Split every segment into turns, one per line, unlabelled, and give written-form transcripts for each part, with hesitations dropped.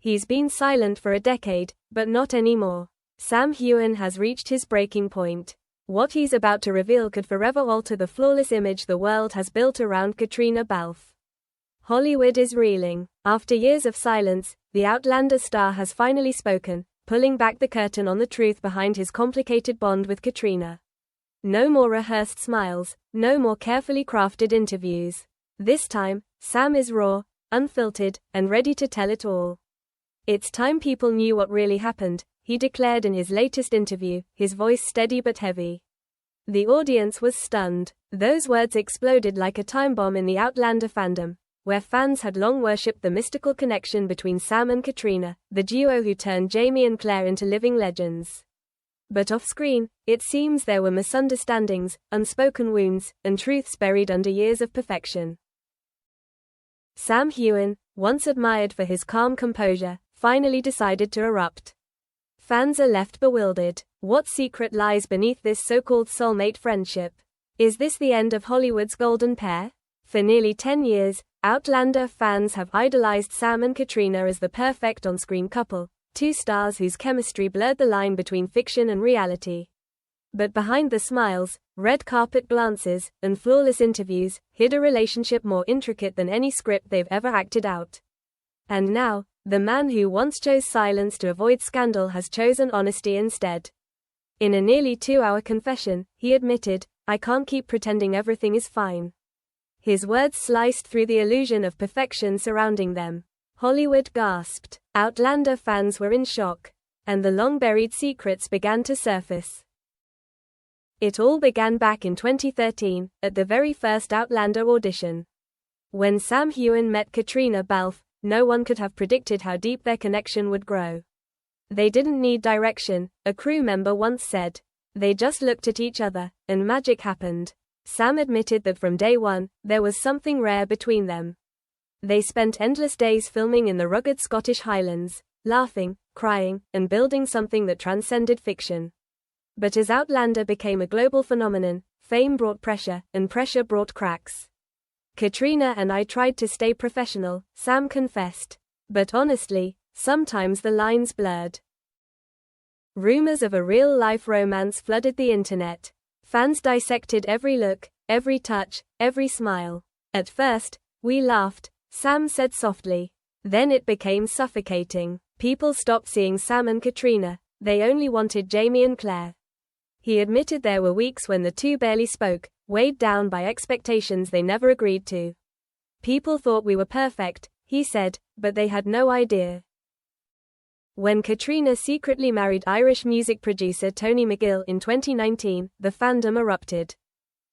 He's been silent for a decade, but not anymore. Sam Heughan has reached his breaking point. What he's about to reveal could forever alter the flawless image the world has built around Caitriona Balfe. Hollywood is reeling. After years of silence, the Outlander star has finally spoken, pulling back the curtain on the truth behind his complicated bond with Caitriona. No more rehearsed smiles, no more carefully crafted interviews. This time, Sam is raw, unfiltered, and ready to tell it all. It's time people knew what really happened, he declared in his latest interview, his voice steady but heavy. The audience was stunned. Those words exploded like a time bomb in the Outlander fandom, where fans had long worshipped the mystical connection between Sam and Caitriona, the duo who turned Jamie and Claire into living legends. But off-screen, it seems there were misunderstandings, unspoken wounds, and truths buried under years of perfection. Sam Heughan, once admired for his calm composure, finally decided to erupt. Fans are left bewildered. What secret lies beneath this so-called soulmate friendship? Is this the end of Hollywood's golden pair? For nearly 10 years, Outlander fans have idolized Sam and Caitriona as the perfect on-screen couple, two stars whose chemistry blurred the line between fiction and reality. But behind the smiles, red carpet glances, and flawless interviews, hid a relationship more intricate than any script they've ever acted out. And now, the man who once chose silence to avoid scandal has chosen honesty instead. In a nearly 2-hour confession, he admitted, "I can't keep pretending everything is fine." His words sliced through the illusion of perfection surrounding them. Hollywood gasped. Outlander fans were in shock. And the long-buried secrets began to surface. It all began back in 2013, at the very first Outlander audition. When Sam Heughan met Caitriona Balfe, no one could have predicted how deep their connection would grow. They didn't need direction, a crew member once said. They just looked at each other, and magic happened. Sam admitted that from day one, there was something rare between them. They spent endless days filming in the rugged Scottish Highlands, laughing, crying, and building something that transcended fiction. But as Outlander became a global phenomenon, fame brought pressure, and pressure brought cracks. "Caitriona and I tried to stay professional," Sam confessed. But honestly, sometimes the lines blurred. Rumors of a real-life romance flooded the internet. Fans dissected every look, every touch, every smile. "At first, we laughed," Sam said softly. "Then it became suffocating. People stopped seeing Sam and Caitriona, they only wanted Jamie and Claire." He admitted there were weeks when the two barely spoke, weighed down by expectations they never agreed to. "People thought we were perfect," he said, "but they had no idea." When Caitriona secretly married Irish music producer Tony McGill in 2019, the fandom erupted.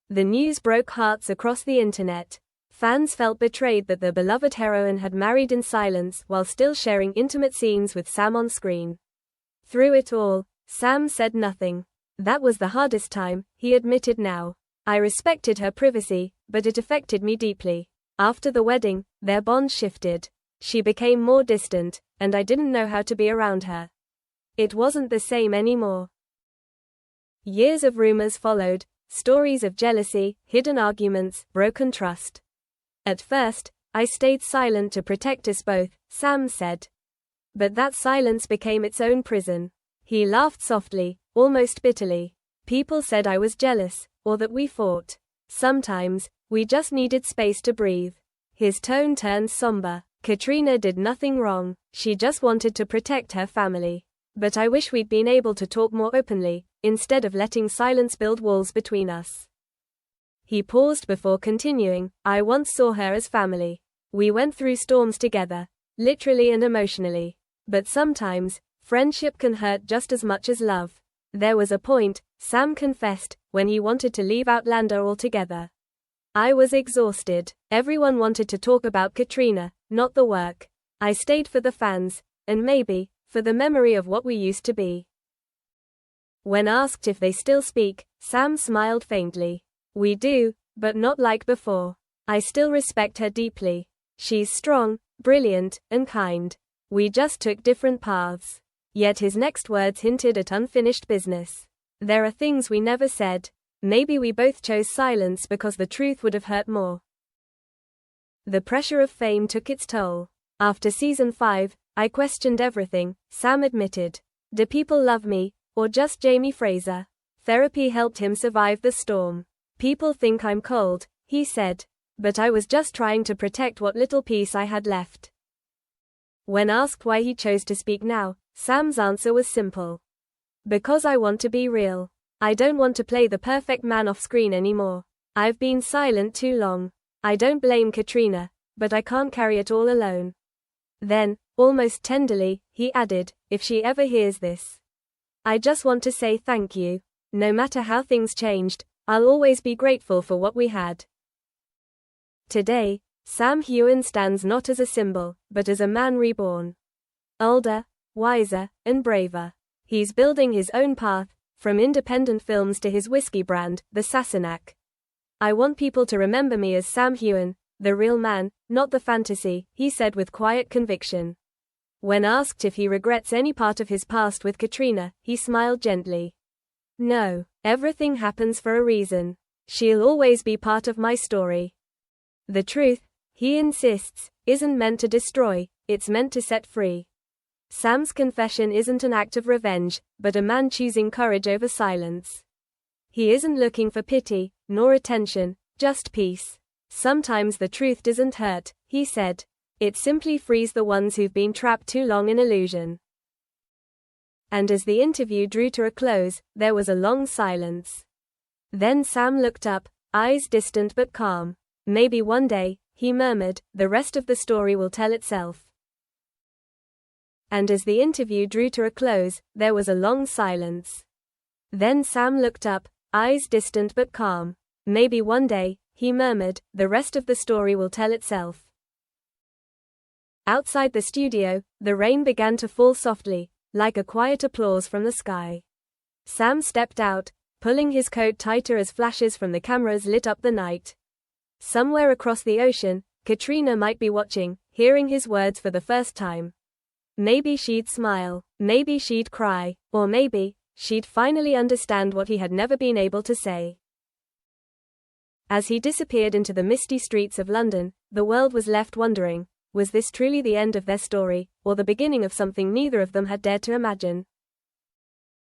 The news broke hearts across the internet. Fans felt betrayed that their beloved heroine had married in silence while still sharing intimate scenes with Sam on screen. Through it all, Sam said nothing. "That was the hardest time," he admitted now. "I respected her privacy, but it affected me deeply. After the wedding, their bond shifted. She became more distant, and I didn't know how to be around her. It wasn't the same anymore." Years of rumors followed, stories of jealousy, hidden arguments, broken trust. "At first, I stayed silent to protect us both," Sam said. "But that silence became its own prison." He laughed softly, almost bitterly. "People said I was jealous, or that we fought. Sometimes, we just needed space to breathe." His tone turned somber. "Caitriona did nothing wrong, she just wanted to protect her family. But I wish we'd been able to talk more openly, instead of letting silence build walls between us." He paused before continuing, "I once saw her as family. We went through storms together, literally and emotionally. But sometimes, friendship can hurt just as much as love. There was a point," Sam confessed, "when he wanted to leave Outlander altogether. I was exhausted. Everyone wanted to talk about Caitriona, not the work. I stayed for the fans, and maybe, for the memory of what we used to be." When asked if they still speak, Sam smiled faintly. "We do, but not like before. I still respect her deeply. She's strong, brilliant, and kind. We just took different paths." Yet his next words hinted at unfinished business. "There are things we never said. Maybe we both chose silence because the truth would have hurt more." The pressure of fame took its toll. After season 5, I questioned everything, Sam admitted. Do people love me, or just Jamie Fraser? Therapy helped him survive the storm. People think I'm cold, he said. But I was just trying to protect what little peace I had left. When asked why he chose to speak now, Sam's answer was simple. Because I want to be real. I don't want to play the perfect man off screen anymore. I've been silent too long. I don't blame Caitriona, but I can't carry it all alone. Then, almost tenderly, he added, if she ever hears this. I just want to say thank you. No matter how things changed, I'll always be grateful for what we had. Today, Sam Heughan stands not as a symbol, but as a man reborn. Older, wiser, and braver. He's building his own path, from independent films to his whiskey brand, the Sassenach. I want people to remember me as Sam Heughan, the real man, not the fantasy, he said with quiet conviction. When asked if he regrets any part of his past with Caitriona, he smiled gently. No, everything happens for a reason. She'll always be part of my story. The truth, he insists, isn't meant to destroy, it's meant to set free. Sam's confession isn't an act of revenge, but a man choosing courage over silence. He isn't looking for pity, nor attention, just peace. Sometimes the truth doesn't hurt, he said. It simply frees the ones who've been trapped too long in illusion. And as the interview drew to a close, there was a long silence. Then Sam looked up, eyes distant but calm. Maybe one day, he murmured, the rest of the story will tell itself. And as the interview drew to a close, there was a long silence. Then Sam looked up, eyes distant but calm. Maybe one day, he murmured, the rest of the story will tell itself. Outside the studio, the rain began to fall softly, like a quiet applause from the sky. Sam stepped out, pulling his coat tighter as flashes from the cameras lit up the night. Somewhere across the ocean, Caitriona might be watching, hearing his words for the first time. Maybe she'd smile, maybe she'd cry, or maybe she'd finally understand what he had never been able to say. As he disappeared into the misty streets of London, the world was left wondering, was this truly the end of their story, or the beginning of something neither of them had dared to imagine?